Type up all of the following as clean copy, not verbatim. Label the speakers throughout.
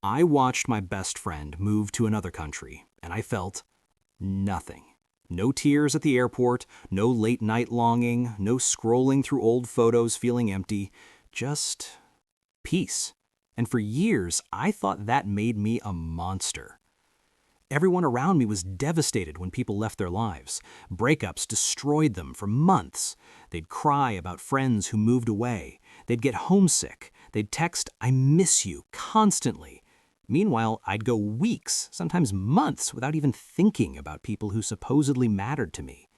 Speaker 1: I watched my best friend move to another country, and I felt nothing. No tears at the airport, no late night longing, no scrolling through old photos feeling empty, just peace. And for years, I thought that made me a monster. Everyone around me was devastated when people left their lives. Breakups destroyed them for months. They'd cry about friends who moved away. They'd get homesick. They'd text, "I miss you," constantly. Meanwhile, I'd go weeks, sometimes months, without even thinking about people who supposedly mattered to me.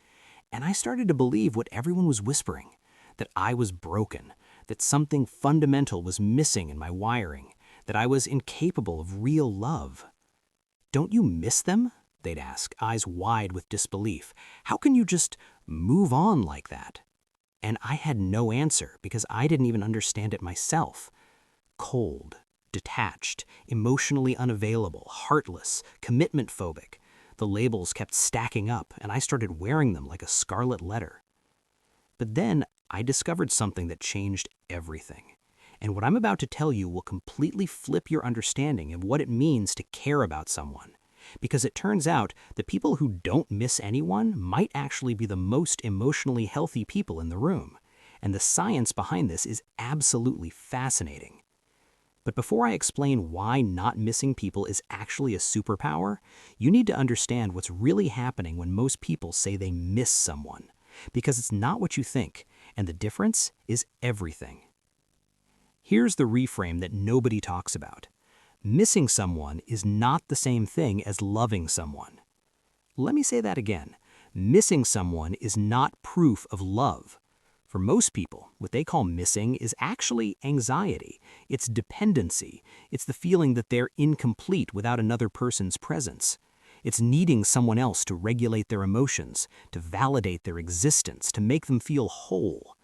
Speaker 1: And I started to believe what everyone was whispering, that I was broken, that something fundamental was missing in my wiring, that I was incapable of real love. "Don't you miss them?" they'd ask, eyes wide with disbelief. "How can you just move on like that?" And I had no answer because I didn't even understand it myself. Cold, detached, emotionally unavailable, heartless, commitment phobic. The labels kept stacking up, and I started wearing them like a scarlet letter. But then I discovered something that changed everything. And what I'm about to tell you will completely flip your understanding of what it means to care about someone. Because it turns out the people who don't miss anyone might actually be the most emotionally healthy people in the room. And the science behind this is absolutely fascinating. But before I explain why not missing people is actually a superpower, you need to understand what's really happening when most people say they miss someone. Because it's not what you think, and the difference is everything. Here's the reframe that nobody talks about. Missing someone is not the same thing as loving someone. Let me say that again. Missing someone is not proof of love. For most people, what they call missing is actually anxiety. It's dependency. It's the feeling that they're incomplete without another person's presence. It's needing someone else to regulate their emotions, to validate their existence, to make them feel whole.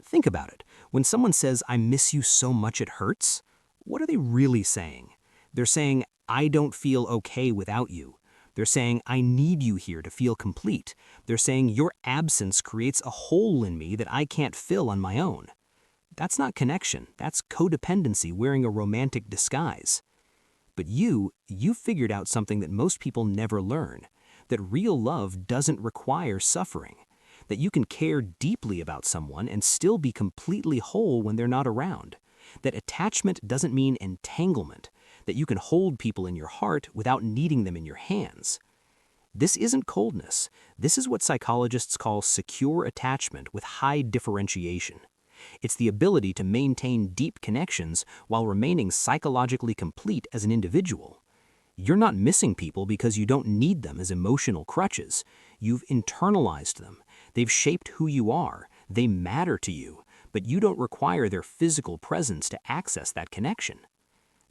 Speaker 1: Think about it. When someone says, "I miss you so much it hurts," what are they really saying? They're saying, "I don't feel okay without you." They're saying, "I need you here to feel complete." They're saying, "Your absence creates a hole in me that I can't fill on my own." That's not connection. That's codependency wearing a romantic disguise. But you figured out something that most people never learn, that real love doesn't require suffering. That you can care deeply about someone and still be completely whole when they're not around. That attachment doesn't mean entanglement. That you can hold people in your heart without needing them in your hands. This isn't coldness. This is what psychologists call secure attachment with high differentiation. It's the ability to maintain deep connections while remaining psychologically complete as an individual. You're not missing people because you don't need them as emotional crutches. You've internalized them. They've shaped who you are. They matter to you, but you don't require their physical presence to access that connection.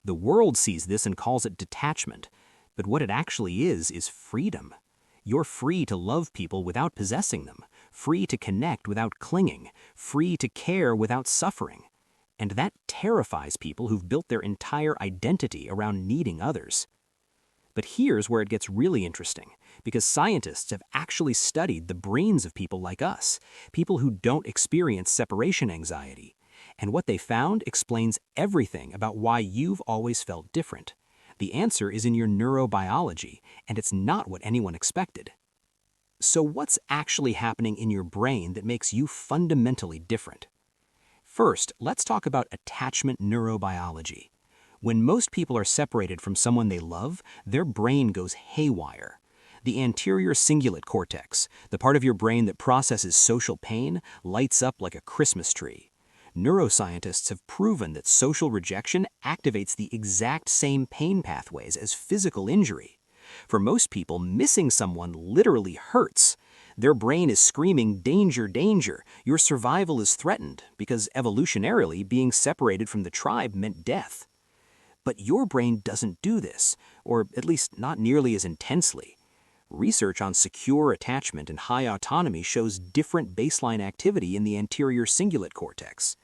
Speaker 1: The world sees this and calls it detachment, but what it actually is freedom. You're free to love people without possessing them, free to connect without clinging, free to care without suffering. And that terrifies people who've built their entire identity around needing others. But here's where it gets really interesting, because scientists have actually studied the brains of people like us, people who don't experience separation anxiety. And what they found explains everything about why you've always felt different. The answer is in your neurobiology, and it's not what anyone expected. So what's actually happening in your brain that makes you fundamentally different? First, let's talk about attachment neurobiology. When most people are separated from someone they love, their brain goes haywire. The anterior cingulate cortex, the part of your brain that processes social pain, lights up like a Christmas tree. Neuroscientists have proven that social rejection activates the exact same pain pathways as physical injury. For most people, missing someone literally hurts. Their brain is screaming, "Danger, danger, your survival is threatened," because evolutionarily, being separated from the tribe meant death. But your brain doesn't do this, or at least not nearly as intensely. Research on secure attachment and high autonomy shows different baseline activity in the anterior cingulate cortex.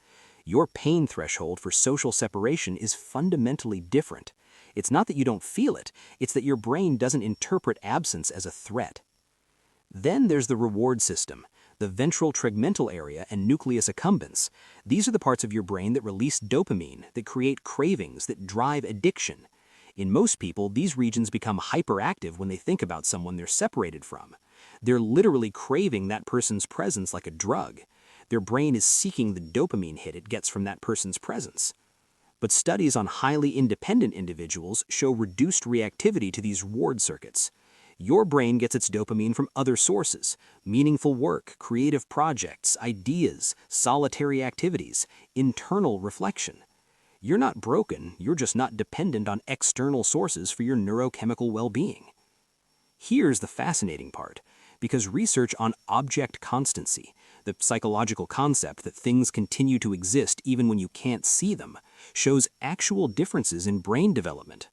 Speaker 1: Your pain threshold for social separation is fundamentally different. It's not that you don't feel it, it's that your brain doesn't interpret absence as a threat. Then there's the reward system, the ventral tegmental area and nucleus accumbens. These are the parts of your brain that release dopamine, that create cravings, that drive addiction. In most people, these regions become hyperactive when they think about someone they're separated from. They're literally craving that person's presence like a drug. Their brain is seeking the dopamine hit it gets from that person's presence. But studies on highly independent individuals show reduced reactivity to these reward circuits. Your brain gets its dopamine from other sources: meaningful work, creative projects, ideas, solitary activities, internal reflection. You're not broken, you're just not dependent on external sources for your neurochemical well-being. Here's the fascinating part, because research on object constancy, the psychological concept that things continue to exist even when you can't see them, shows actual differences in brain development.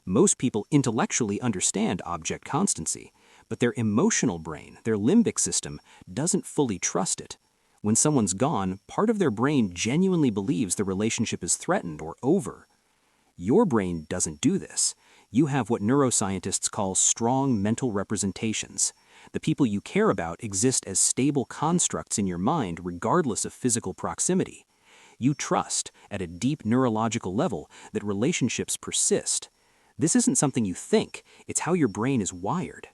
Speaker 1: Most people intellectually understand object constancy, but their emotional brain, their limbic system, doesn't fully trust it. When someone's gone, part of their brain genuinely believes the relationship is threatened or over. Your brain doesn't do this. You have what neuroscientists call strong mental representations. The people you care about exist as stable constructs in your mind regardless of physical proximity. You trust, at a deep neurological level, that relationships persist. This isn't something you think, it's how your brain is wired.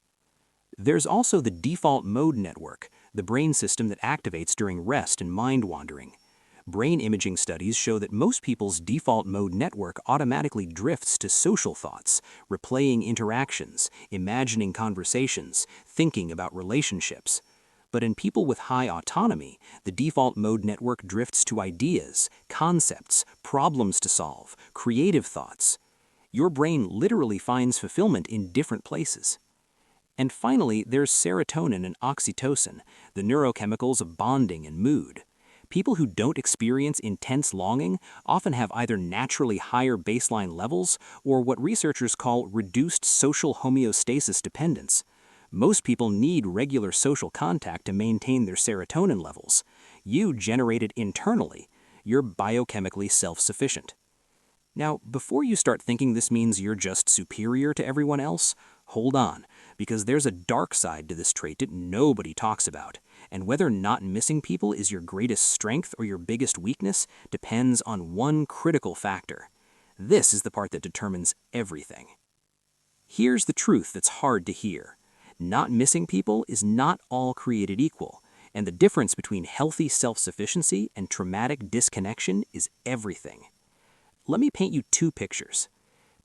Speaker 1: There's also the default mode network, the brain system that activates during rest and mind wandering. Brain imaging studies show that most people's default mode network automatically drifts to social thoughts, replaying interactions, imagining conversations, thinking about relationships. But in people with high autonomy, the default mode network drifts to ideas, concepts, problems to solve, creative thoughts. Your brain literally finds fulfillment in different places. And finally, there's serotonin and oxytocin, the neurochemicals of bonding and mood. People who don't experience intense longing often have either naturally higher baseline levels or what researchers call reduced social homeostasis dependence. Most people need regular social contact to maintain their serotonin levels. You generate it internally. You're biochemically self-sufficient. Now, before you start thinking this means you're just superior to everyone else, hold on, because there's a dark side to this trait that nobody talks about. And whether not missing people is your greatest strength or your biggest weakness depends on one critical factor. This is the part that determines everything. Here's the truth that's hard to hear. Not missing people is not all created equal, and the difference between healthy self-sufficiency and traumatic disconnection is everything. Let me paint you two pictures.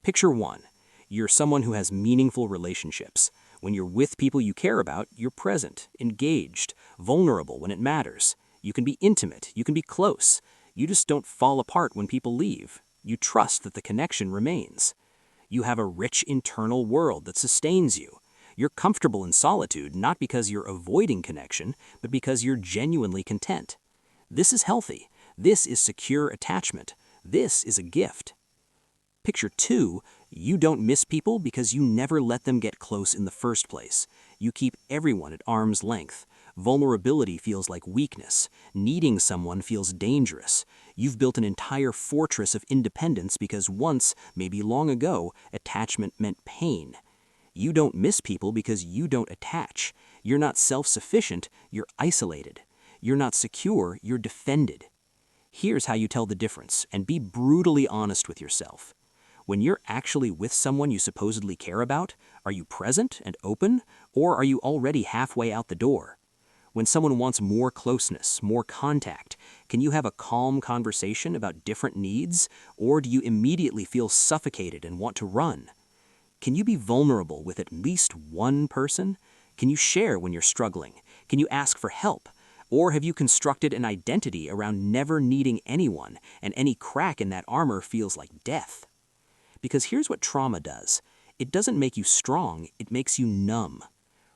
Speaker 1: Picture one. You're someone who has meaningful relationships. When you're with people you care about, you're present, engaged, vulnerable when it matters. You can be intimate, you can be close. You just don't fall apart when people leave. You trust that the connection remains. You have a rich internal world that sustains you. You're comfortable in solitude not because you're avoiding connection, but because you're genuinely content. This is healthy. This is secure attachment. This is a gift. Picture two, you don't miss people because you never let them get close in the first place. You keep everyone at arm's length. Vulnerability feels like weakness. Needing someone feels dangerous. You've built an entire fortress of independence because once, maybe long ago, attachment meant pain. You don't miss people because you don't attach. You're not self-sufficient, you're isolated. You're not secure, you're defended. Here's how you tell the difference, and be brutally honest with yourself. When you're actually with someone you supposedly care about, are you present and open, or are you already halfway out the door? When someone wants more closeness, more contact, can you have a calm conversation about different needs, or do you immediately feel suffocated and want to run? Can you be vulnerable with at least one person? Can you share when you're struggling? Can you ask for help? Or have you constructed an identity around never needing anyone, and any crack in that armor feels like death? Because here's what trauma does. It doesn't make you strong, it makes you numb.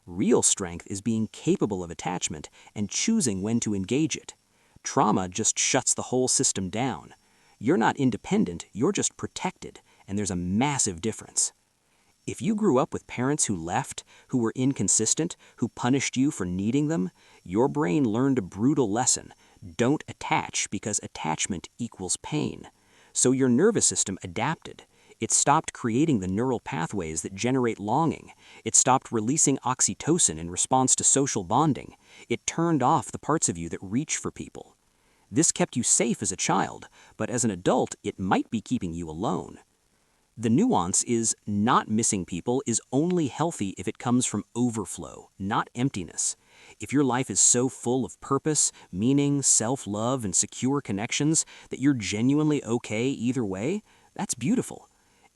Speaker 1: Real strength is being capable of attachment and choosing when to engage it. Trauma just shuts the whole system down. You're not independent, you're just protected, and there's a massive difference. If you grew up with parents who left, who were inconsistent, who punished you for needing them, your brain learned a brutal lesson. Don't attach because attachment equals pain. So your nervous system adapted. It stopped creating the neural pathways that generate longing. It stopped releasing oxytocin in response to social bonding. It turned off the parts of you that reach for people. This kept you safe as a child, but as an adult, it might be keeping you alone. The nuance is not missing people is only healthy if it comes from overflow, not emptiness. If your life is so full of purpose, meaning, self-love, and secure connections that you're genuinely okay either way, that's beautiful.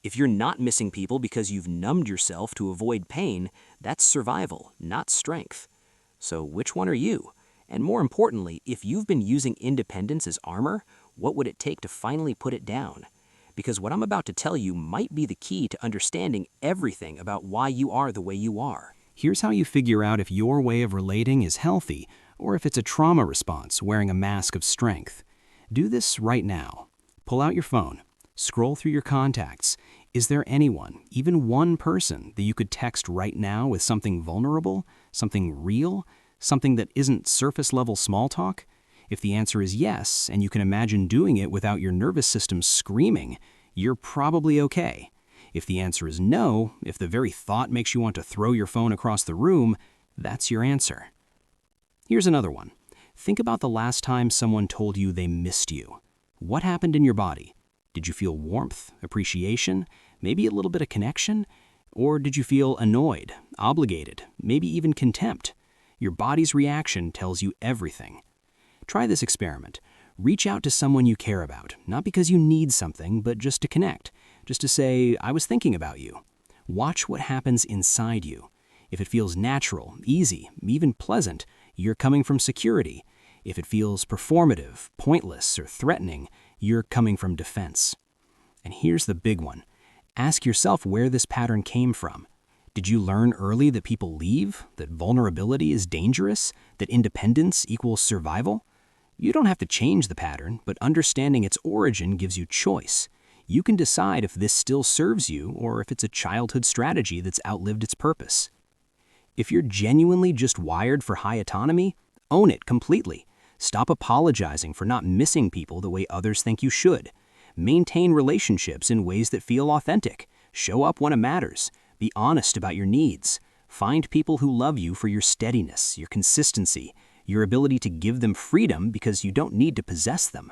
Speaker 1: If you're not missing people because you've numbed yourself to avoid pain, that's survival, not strength. So which one are you? And more importantly, if you've been using independence as armor, what would it take to finally put it down? Because what I'm about to tell you might be the key to understanding everything about why you are the way you are. Here's how you figure out if your way of relating is healthy or if it's a trauma response wearing a mask of strength. Do this right now. Pull out your phone. Scroll through your contacts. Is there anyone, even one person, that you could text right now with something vulnerable, something real, something that isn't surface-level small talk? If the answer is yes, and you can imagine doing it without your nervous system screaming, you're probably okay. If the answer is no, if the very thought makes you want to throw your phone across the room, that's your answer. Here's another one. Think about the last time someone told you they missed you. What happened in your body? Did you feel warmth, appreciation, maybe a little bit of connection? Or did you feel annoyed, obligated, maybe even contempt? Your body's reaction tells you everything. Try this experiment. Reach out to someone you care about, not because you need something, but just to connect, just to say, I was thinking about you. Watch what happens inside you. If it feels natural, easy, even pleasant, you're coming from security. If it feels performative, pointless, or threatening, you're coming from defense. And here's the big one. Ask yourself where this pattern came from. Did you learn early that people leave, that vulnerability is dangerous, that independence equals survival? You don't have to change the pattern, but understanding its origin gives you choice. You can decide if this still serves you or if it's a childhood strategy that's outlived its purpose. If you're genuinely just wired for high autonomy, own it completely. Stop apologizing for not missing people the way others think you should. Maintain relationships in ways that feel authentic. Show up when it matters. Be honest about your needs. Find people who love you for your steadiness, your consistency, your ability to give them freedom because you don't need to possess them.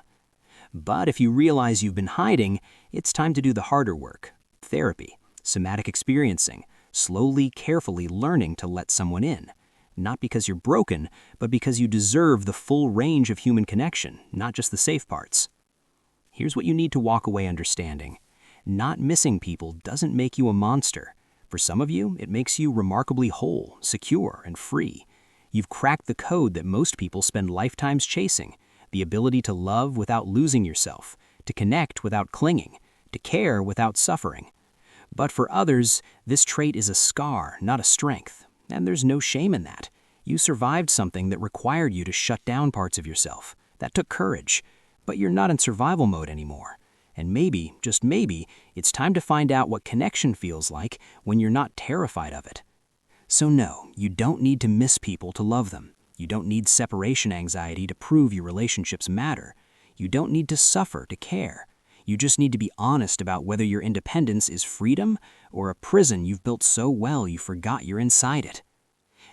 Speaker 1: But if you realize you've been hiding, it's time to do the harder work. Therapy, somatic experiencing, slowly, carefully learning to let someone in. Not because you're broken, but because you deserve the full range of human connection, not just the safe parts. Here's what you need to walk away understanding. Not missing people doesn't make you a monster. For some of you, it makes you remarkably whole, secure, and free. You've cracked the code that most people spend lifetimes chasing, the ability to love without losing yourself, to connect without clinging, to care without suffering. But for others, this trait is a scar, not a strength, and there's no shame in that. You survived something that required you to shut down parts of yourself. That took courage, but you're not in survival mode anymore. And maybe, just maybe, it's time to find out what connection feels like when you're not terrified of it. So no, you don't need to miss people to love them. You don't need separation anxiety to prove your relationships matter. You don't need to suffer to care. You just need to be honest about whether your independence is freedom or a prison you've built so well you forgot you're inside it.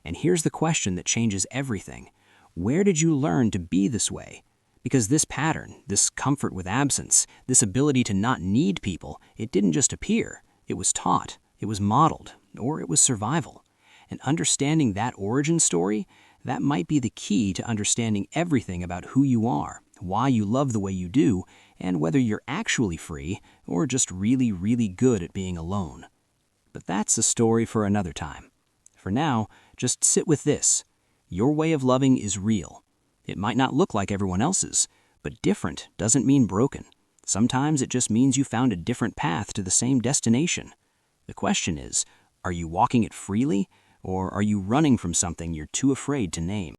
Speaker 1: And here's the question that changes everything. Where did you learn to be this way? Because this pattern, this comfort with absence, this ability to not need people, it didn't just appear. It was taught, it was modeled, or it was survival. And understanding that origin story, that might be the key to understanding everything about who you are, why you love the way you do, and whether you're actually free or just really, really good at being alone. But that's a story for another time. For now, just sit with this. Your way of loving is real. It might not look like everyone else's, but different doesn't mean broken. Sometimes it just means you found a different path to the same destination. The question is, are you walking it freely, or are you running from something you're too afraid to name?